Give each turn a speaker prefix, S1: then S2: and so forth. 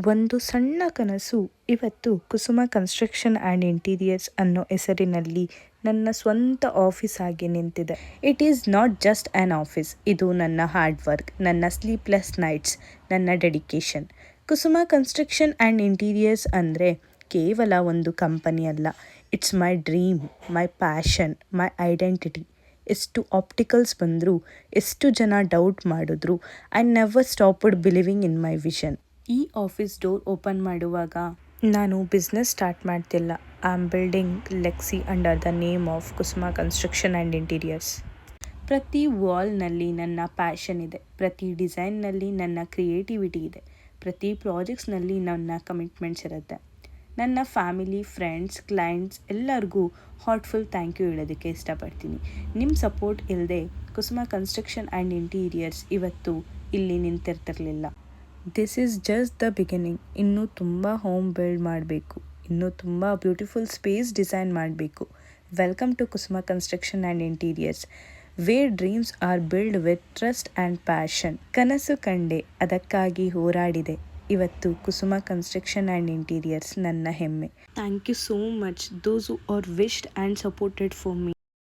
S1: ಒಂದು ಸಣ್ಣ ಕನಸು ಇವತ್ತು ಕುಸುಮ ಕನ್ಸ್ಟ್ರಕ್ಷನ್ ಆ್ಯಂಡ್ ಇಂಟೀರಿಯರ್ಸ್ ಅನ್ನೋ ಹೆಸರಿನಲ್ಲಿ ನನ್ನ ಸ್ವಂತ ಆಫೀಸ್ ಆಗಿ ನಿಂತಿದೆ. It is not just an office, ಇದು ನನ್ನ ಹಾರ್ಡ್ ವರ್ಕ್, ನನ್ನ ಸ್ಲೀಪ್ಲೆಸ್ ನೈಟ್ಸ್, ನನ್ನ dedication. Kusuma construction and interiors ಅಂದರೆ ಕೇವಲ ಒಂದು ಕಂಪನಿ ಅಲ್ಲ, it's my dream, my passion, my identity. ಎಷ್ಟು ಆಪ್ಟಿಕಲ್ಸ್ ಬಂದರೂ, ಎಷ್ಟು ಜನ ಡೌಟ್ ಮಾಡಿದ್ರು, I never stopped believing in my vision. ಈ ಆಫೀಸ್ ಡೋರ್ ಓಪನ್ ಮಾಡುವಾಗ ನಾನು ಬಿಸ್ನೆಸ್ ಸ್ಟಾರ್ಟ್ ಮಾಡ್ತಿಲ್ಲ, I am building legacy under the name of Kusuma construction and interiors. ಪ್ರತಿ ವಾಲ್ನಲ್ಲಿ ನನ್ನ ಪ್ಯಾಷನ್ ಇದೆ, ಪ್ರತಿ ಡಿಸೈನ್ನಲ್ಲಿ ನನ್ನ ಕ್ರಿಯೇಟಿವಿಟಿ ಇದೆ, ಪ್ರತಿ ಪ್ರಾಜೆಕ್ಟ್ಸ್ನಲ್ಲಿ ನನ್ನ ಕಮಿಟ್ಮೆಂಟ್ಸ್ ಇರುತ್ತೆ. ನನ್ನ ಫ್ಯಾಮಿಲಿ, ಫ್ರೆಂಡ್ಸ್, ಕ್ಲೈಂಟ್ಸ್ ಎಲ್ಲರಿಗೂ ಹಾರ್ಟ್ಫುಲ್ ಥ್ಯಾಂಕ್ ಯು ಹೇಳೋದಕ್ಕೆ ಇಷ್ಟಪಡ್ತೀನಿ. ನಿಮ್ಮ ಸಪೋರ್ಟ್ ಇಲ್ಲದೆ ಕುಸುಮ ಕನ್ಸ್ಟ್ರಕ್ಷನ್ ಆ್ಯಂಡ್ ಇಂಟೀರಿಯರ್ಸ್ ಇವತ್ತು ಇಲ್ಲಿ ನಿಂತಿರ್ತಿರಲಿಲ್ಲ. This is just the beginning. ಇನ್ನೂ ತುಂಬ ಹೋಮ್ ಬಿಲ್ಡ್ ಮಾಡಬೇಕು, ಇನ್ನೂ ತುಂಬ ಬ್ಯೂಟಿಫುಲ್ ಸ್ಪೇಸ್ ಡಿಸೈನ್ ಮಾಡಬೇಕು. Welcome to Kusuma construction and interiors, where dreams are build with trust and passion. ಕನಸು ಕಂಡೆ, ಅದಕ್ಕಾಗಿ ಹೋರಾಡಿದೆ. ಇವತ್ತು ಕುಸುಮ ಕನ್ಸ್ಟ್ರಕ್ಷನ್ ಆ್ಯಂಡ್ ಇಂಟೀರಿಯರ್ಸ್ ನನ್ನ ಹೆಮ್ಮೆ. Thank you so much those who are wished and supported for me.